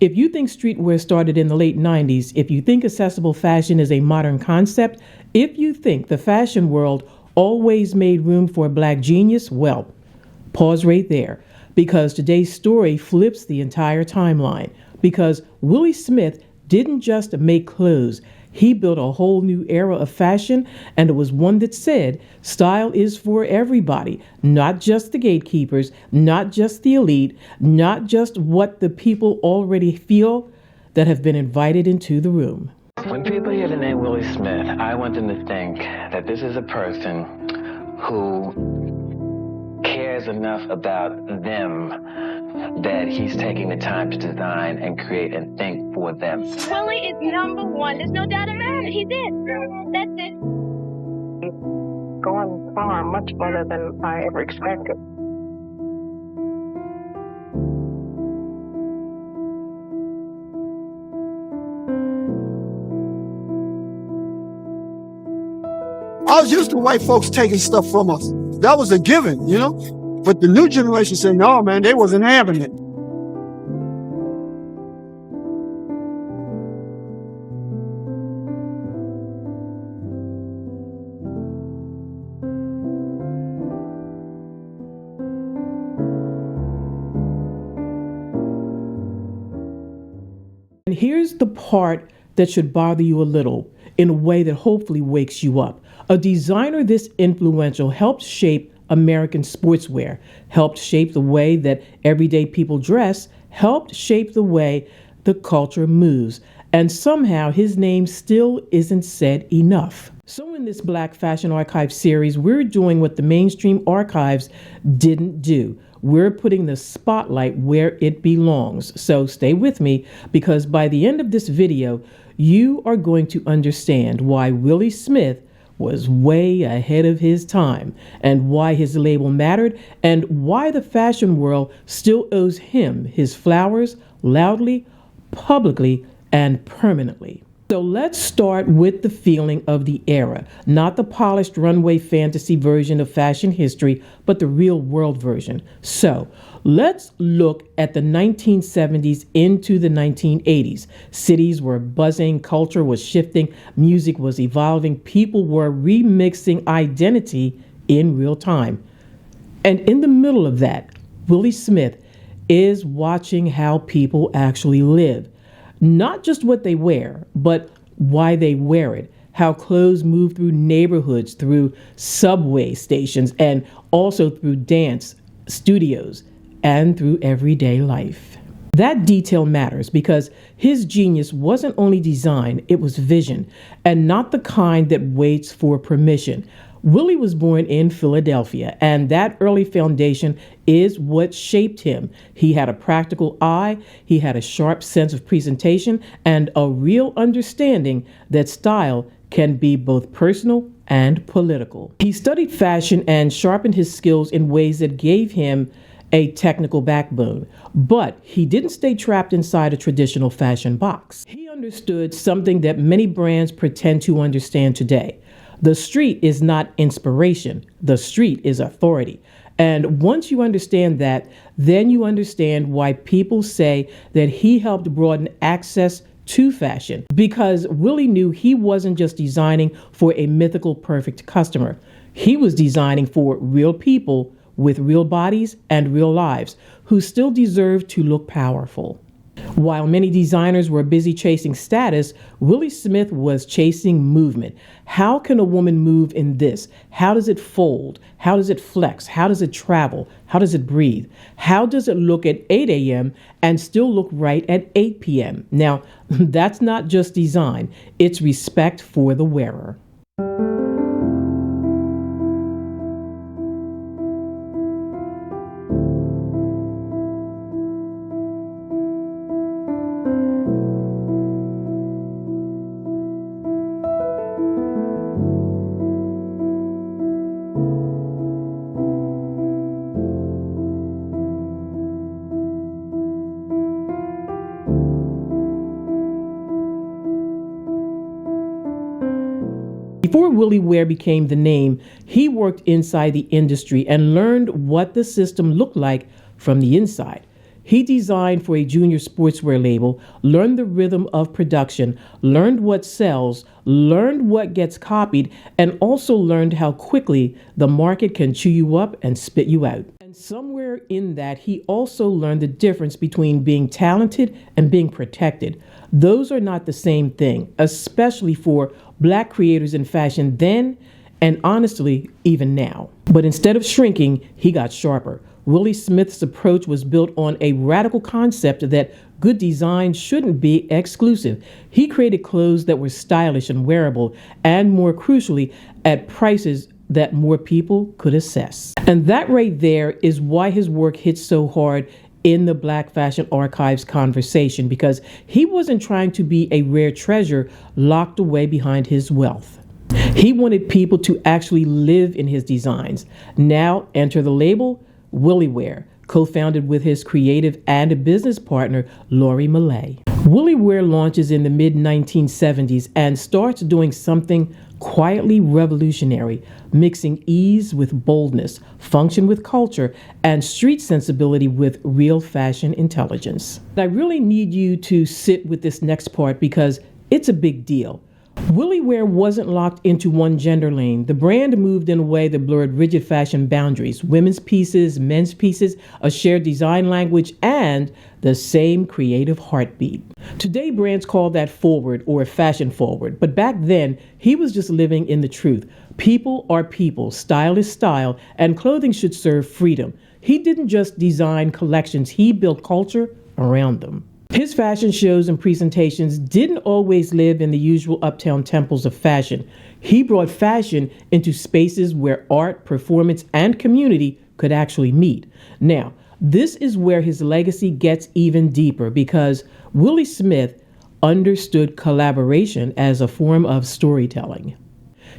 If you think streetwear started in the late 90s, if you think accessible fashion is a modern concept, if you think the fashion world always made room for a black genius, well, pause right there, because today's story flips the entire timeline. Because Willi Smith didn't just make clothes, he built a whole new era of fashion, and it was one that said style is for everybody, not just the gatekeepers, not just the elite, not just what the people already feel that have been invited into the room. When people hear the name Willi Smith, I want them to think that this is a person who cares enough about them that he's taking the time to design and create and think for them. Willi is number one. There's no doubt about it. He's it. That's it. He's going far, much further than I ever expected. I was used to white folks taking stuff from us. That was a given, you know? But the new generation said, no, man, they wasn't having it. And here's the part that should bother you a little in a way that hopefully wakes you up. A designer this influential helped shape American sportswear, helped shape the way that everyday people dress, helped shape the way the culture moves. And somehow his name still isn't said enough. So in this Black Fashion Archive series, we're doing what the mainstream archives didn't do. We're putting the spotlight where it belongs. So stay with me, because by the end of this video, you are going to understand why Willi Smith was way ahead of his time, and why his label mattered, and why the fashion world still owes him his flowers loudly, publicly, and permanently. So let's start with the feeling of the era, not the polished runway fantasy version of fashion history, but the real world version. So let's look at the 1970s into the 1980s. Cities were buzzing, culture was shifting, music was evolving, people were remixing identity in real time. And in the middle of that, Willi Smith is watching how people actually live. Not just what they wear, but why they wear it. How clothes move through neighborhoods, through subway stations, and also through dance studios and through everyday life. That detail matters because his genius wasn't only design, it was vision, and not the kind that waits for permission. Willi was born in Philadelphia, and that early foundation is what shaped him. He had a practical eye, he had a sharp sense of presentation, and a real understanding that style can be both personal and political. He studied fashion and sharpened his skills in ways that gave him a technical backbone, but he didn't stay trapped inside a traditional fashion box. He understood something that many brands pretend to understand today. The street is not inspiration. The street is authority. And once you understand that, then you understand why people say that he helped broaden access to fashion. Because Willi knew he wasn't just designing for a mythical perfect customer. He was designing for real people with real bodies and real lives who still deserve to look powerful. While many designers were busy chasing status, Willi Smith was chasing movement. How can a woman move in this? How does it fold? How does it flex? How does it travel? How does it breathe? How does it look at 8 a.m. and still look right at 8 p.m.? Now, that's not just design. It's respect for the wearer. Before WilliWear became the name, he worked inside the industry and learned what the system looked like from the inside. He designed for a junior sportswear label, learned the rhythm of production, learned what sells, learned what gets copied, and also learned how quickly the market can chew you up and spit you out. And somewhere in that, he also learned the difference between being talented and being protected. Those are not the same thing, especially for Black creators in fashion then, and honestly, even now. But instead of shrinking, he got sharper. Willi Smith's approach was built on a radical concept that good design shouldn't be exclusive. He created clothes that were stylish and wearable, and more crucially, at prices that more people could access. And that right there is why his work hits so hard in the Black Fashion Archives conversation, because he wasn't trying to be a rare treasure locked away behind his wealth. He wanted people to actually live in his designs. Now enter the label WilliWear, co-founded with his creative and business partner, Lori Millay. WilliWear launches in the mid-1970s and starts doing something quietly revolutionary, mixing ease with boldness, function with culture, and street sensibility with real fashion intelligence. I really need you to sit with this next part because it's a big deal. WilliWear wasn't locked into one gender lane. The brand moved in a way that blurred rigid fashion boundaries, women's pieces, men's pieces, a shared design language, and the same creative heartbeat. Today, brands call that forward or fashion forward, but back then, he was just living in the truth. People are people, style is style, and clothing should serve freedom. He didn't just design collections, he built culture around them. His fashion shows and presentations didn't always live in the usual uptown temples of fashion. He brought fashion into spaces where art, performance, and community could actually meet. Now, this is where his legacy gets even deeper because Willi Smith understood collaboration as a form of storytelling.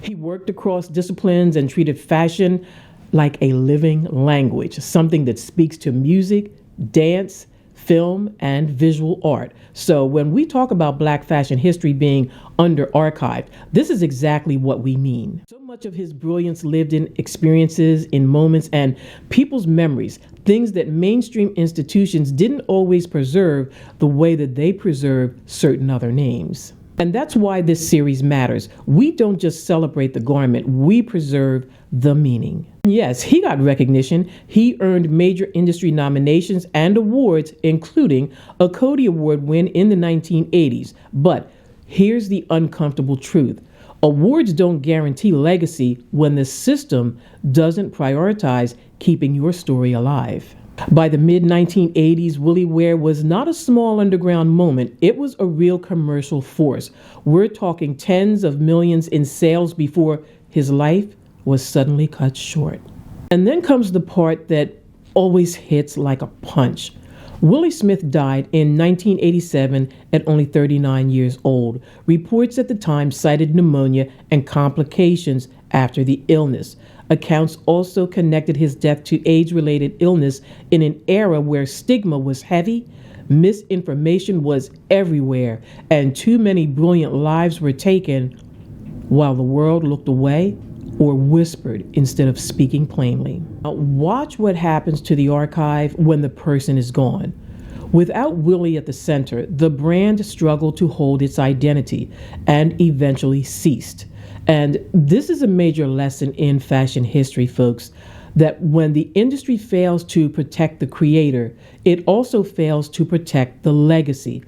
He worked across disciplines and treated fashion like a living language, something that speaks to music, dance, film, and visual art. So when we talk about Black fashion history being under-archived, this is exactly what we mean. So much of his brilliance lived in experiences, in moments, and people's memories, things that mainstream institutions didn't always preserve the way that they preserve certain other names. And that's why this series matters. We don't just celebrate the garment, we preserve the meaning. Yes, he got recognition. He earned major industry nominations and awards, including a Cody Award win in the 1980s. But here's the uncomfortable truth. Awards don't guarantee legacy when the system doesn't prioritize keeping your story alive. By the mid-1980s, WilliWear was not a small underground moment. It was a real commercial force. We're talking tens of millions in sales before his life was suddenly cut short. And then comes the part that always hits like a punch. Willi Smith died in 1987 at only 39 years old. Reports at the time cited pneumonia and complications after the illness. Accounts also connected his death to AIDS-related illness in an era where stigma was heavy, misinformation was everywhere, and too many brilliant lives were taken while the world looked away or whispered instead of speaking plainly. Now, watch what happens to the archive when the person is gone. Without Willi at the center, the brand struggled to hold its identity and eventually ceased. And this is a major lesson in fashion history, folks, that when the industry fails to protect the creator, it also fails to protect the legacy.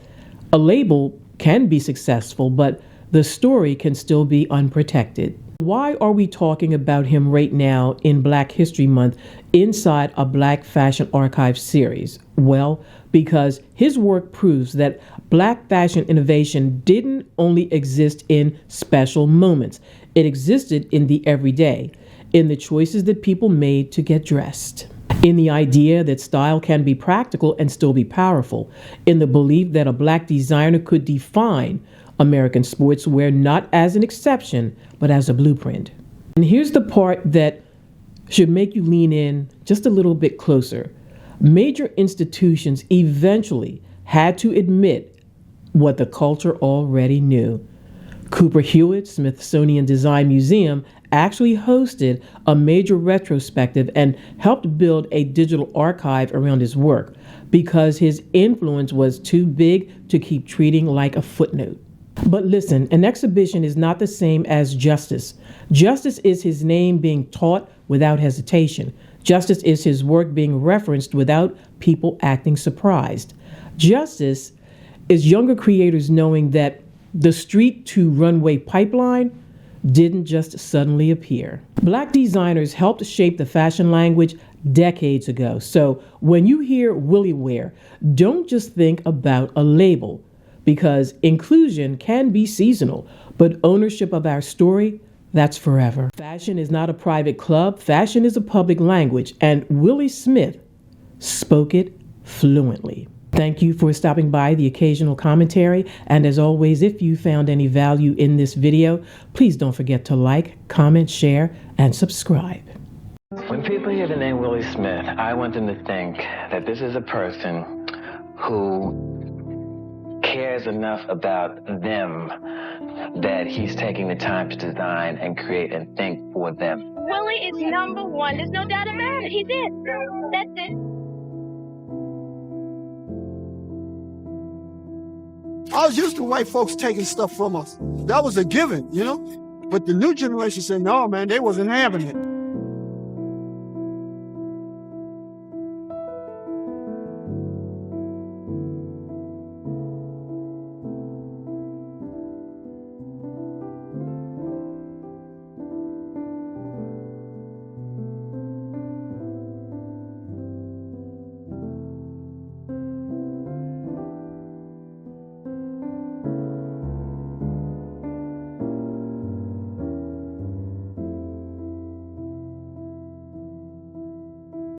A label can be successful, but the story can still be unprotected. Why are we talking about him right now in Black History Month inside a Black Fashion Archive series? Well, because his work proves that Black fashion innovation didn't only exist in special moments. It existed in the everyday, in the choices that people made to get dressed, in the idea that style can be practical and still be powerful, in the belief that a Black designer could define American sportswear not as an exception, but as a blueprint. And here's the part that should make you lean in just a little bit closer. Major institutions eventually had to admit what the culture already knew. Cooper Hewitt Smithsonian Design Museum actually hosted a major retrospective and helped build a digital archive around his work. because his influence was too big to keep treating like a footnote. But listen, an exhibition is not the same as justice. Justice is his name being taught without hesitation. Justice is his work being referenced without people acting surprised. Justice is younger creators knowing that the street to runway pipeline didn't just suddenly appear. Black designers helped shape the fashion language decades ago. So when you hear WilliWear, don't just think about a label, because inclusion can be seasonal, but ownership of our story, that's forever. Fashion is not a private club. Fashion is a public language, and Willi Smith spoke it fluently. Thank you for stopping by The Occasional Commentary, and as always, if you found any value in this video, please don't forget to like, comment, share, and subscribe. When people hear the name Willi Smith, I want them to think that this is a person who cares enough about them that he's taking the time to design and create and think for them. Willie is number one. There's no doubt about it. He's it. That's it. I was used to white folks taking stuff from us. That was a given, you know? But the new generation said, no, man, they wasn't having it.